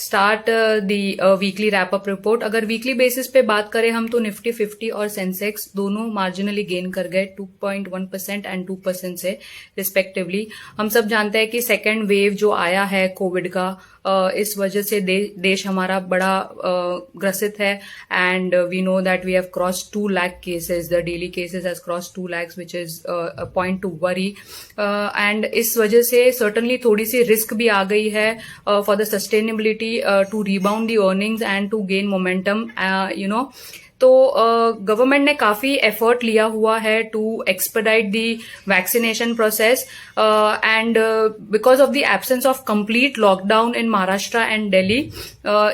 Start the weekly wrap up report. अगर weekly basis पे बात करें हम तो निफ्टी 50 और सेंसेक्स दोनों मार्जिनली गेन कर गए 2.1% एंड 2% से रिस्पेक्टिवली। हम सब जानते हैं कि सेकेंड वेव जो आया है कोविड का, इस वजह से देश हमारा बड़ा ग्रसित है and we know that we have cross 2 lakh cases, the daily cases has cross 2 lakhs which is a point to worry and इस वजह से सर्टनली थोड़ी सी रिस्क भी आ गई है for the sustainability to rebound the earnings and to gain momentum तो government ने काफी एफर्ट लिया हुआ है to expedite the vaccination process and because of the absence of complete lockdown in Maharashtra and Delhi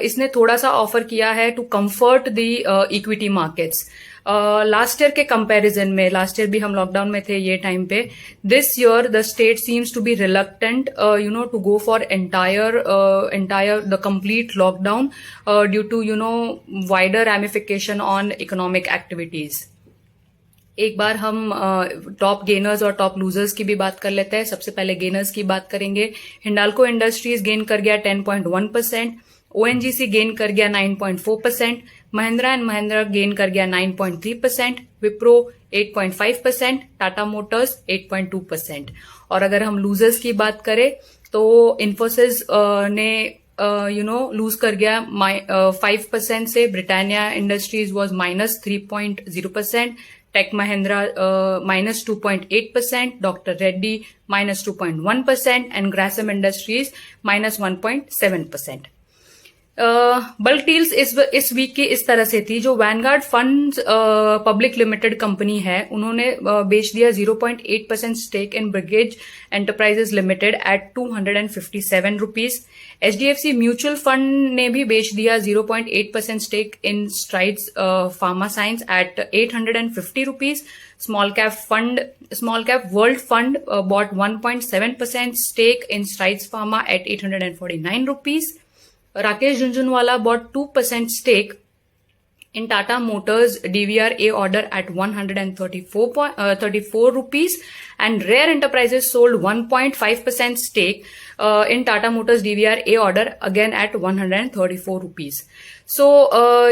इसने थोड़ा सा ऑफर किया है to comfort the equity markets. Last year के कंपैरिजन में, लास्ट ईयर भी हम लॉकडाउन में थे ये टाइम पे, this year the state seems to be reluctant to go for entire the complete lockdown due to wider ramification on economic activities. एक बार हम टॉप गेनर्स और टॉप लूजर्स की भी बात कर लेते हैं। सबसे पहले गेनर्स की बात करेंगे। हिंडाल्को इंडस्ट्रीज गेन कर गया 10.1%, ओएनजीसी गेन कर गया 9.4%, महिंद्रा एंड महिंद्रा गेन कर गया 9.3%, विप्रो 8.5%, टाटा मोटर्स 8.2%। और अगर हम लूजर्स की बात करें तो इन्फोसिस ने लूज कर गया 5% से, Britannia Industries was -3.0%, Tech Mahindra -2.8%, doctor Reddy -2.1% and Grasim Industries -1.7%। Bulk deals इस वीक की इस तरह से थी। जो Vanguard funds public limited company है, उन्होंने बेच दिया 0.8% stake in Brigade Enterprises Limited at 257 rupees. HDFC mutual fund ने भी बेच दिया 0.8% stake in Strides Pharma Science at 850 rupees. Small cap world fund bought 1.7% stake in Strides Pharma at 849 rupees. Rakesh Jhunjhunwala bought 2% stake in Tata Motors DVRA order at 134 rupees, and Rare Enterprises sold 1.5% stake in Tata Motors DVRA order again at 134 rupees. So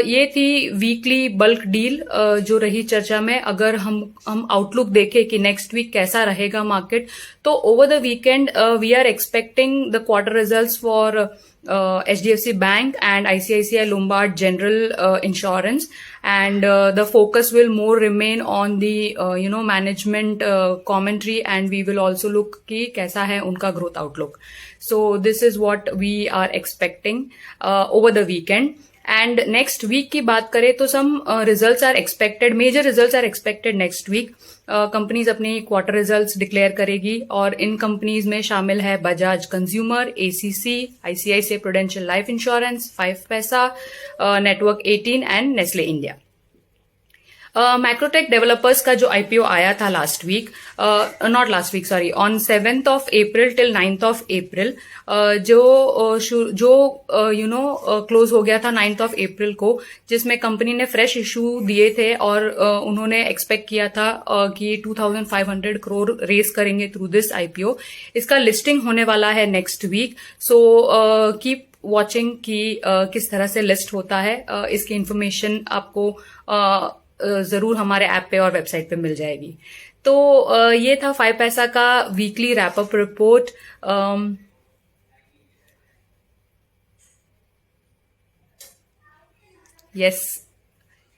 ये थी weekly bulk deal जो रही चर्चा में। अगर हम outlook देखें कि नेक्स्ट वीक कैसा रहेगा मार्केट, तो over the weekend we are expecting the quarter results for HDFC Bank and ICICI Lombard General Insurance, and the focus will more remain on the management commentary, and we will also look कि कैसा है उनका growth outlook. So this is what we are expecting over the weekend. And next week की बात करें तो some results are expected, major results are expected next week. Companies अपनी quarter results declare करेगी और इन कंपनीज में शामिल है Bajaj consumer, ACC, ICICI prudential life insurance, 5 Paisa, network 18 and Nestle India. Macrotech developers का जो आईपीओ आया था last week, not last week sorry, on 7th of April till 9th of April, जो क्लोज हो गया था 9th of April को, जिसमें कंपनी ने फ्रेश इशू दिए थे और उन्होंने एक्सपेक्ट किया था कि 2500 करोड़ रेस करेंगे थ्रू दिस आईपीओ। इसका लिस्टिंग होने वाला है next week, so keep watching कि किस तरह से लिस्ट होता है। इसकी इंफॉर्मेशन आपको जरूर हमारे ऐप पे और वेबसाइट पे मिल जाएगी। तो ये था 5 पैसा का weekly wrap up report.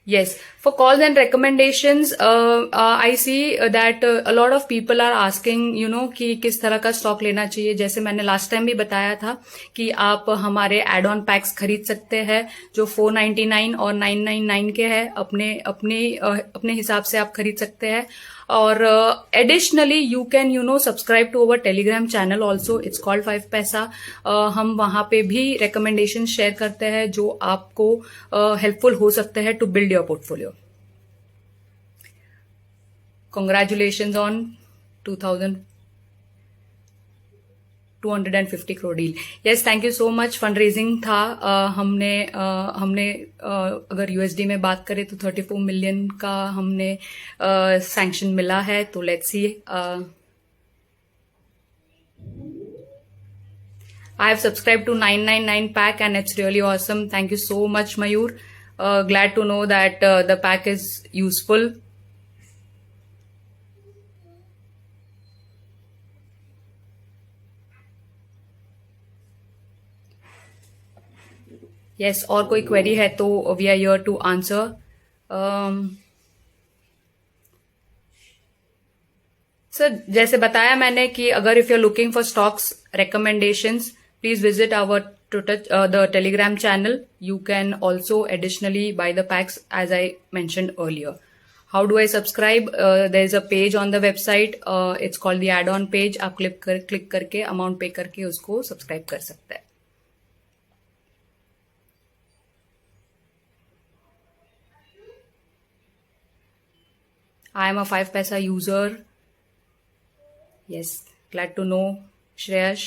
Yes. For calls and recommendations, I see that a lot of people are asking, कि किस तरह का स्टॉक लेना चाहिए। जैसे मैंने लास्ट टाइम भी बताया था कि आप हमारे एड ऑन पैक्स खरीद सकते हैं जो 499 और 999 के हैं, अपने हिसाब से आप खरीद सकते हैं। और additionally you can subscribe to our Telegram channel also, it's called 5 paisa. हम वहां पे भी रिकमेंडेशन शेयर करते हैं जो आपको हेल्पफुल हो सकते हैं to build your portfolio. Congratulations on 250 crore deal. Yes, thank you so much. Fundraising था, हमने अगर यूएसडी में बात करें तो 34 मिलियन का हमने सैंक्शन मिला है। तो let's see I have subscribed to 999 pack and it's really awesome. Thank you so much, Mayur. Glad to know that the pack is useful. Yes, और कोई query है तो we are here to answer. Sir जैसे बताया मैंने कि अगर if you are looking for stocks recommendations, please visit our the Telegram channel. You can also additionally buy the packs as I mentioned earlier. How do I subscribe? There is a page on the website. It's called the add-on page. आप click करके amount pay करके उसको subscribe कर सकते हैं. I am a 5paisa user. Yes, glad to know, Shreyash.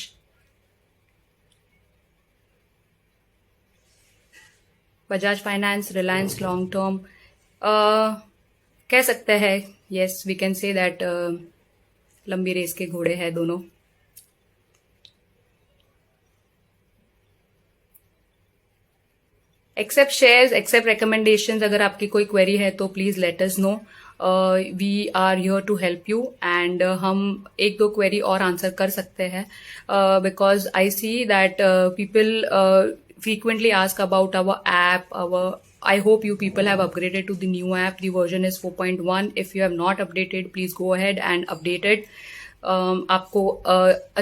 Bajaj Finance, Reliance long term. कह सकते हैं, yes, we can say that लंबी रेस के घोड़े हैं दोनों. Accept shares, accept recommendations. अगर आपकी कोई क्वेरी है तो please let us know. We are here to help you and हम एक दो क्वेरी और आंसर कर सकते हैं because I see that people frequently ask about our app. I hope you people have upgraded to the new app. The version is 4.1. If you have not updated, please go ahead and update it. आपको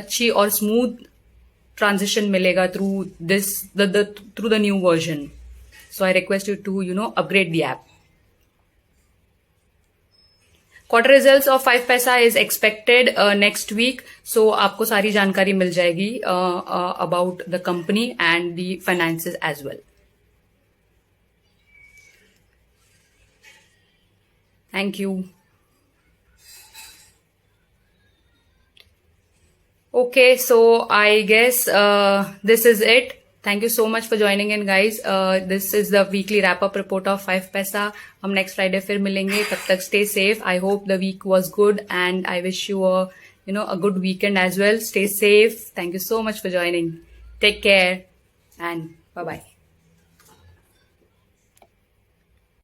अच्छी और smooth transition मिलेगा through through the new version. So I request you to upgrade the app. Quarter results of 5paisa is expected next week. So आपको सारी जानकारी मिल जाएगी about the company and the finances as well. Thank you. Okay, so I guess this is it. Thank you so much for joining in, guys. This is the weekly wrap-up report of 5paisa. हम next Friday फिर मिलेंगे. तब तक stay safe. I hope the week was good and I wish you a good weekend as well. Stay safe. Thank you so much for joining. Take care and bye-bye.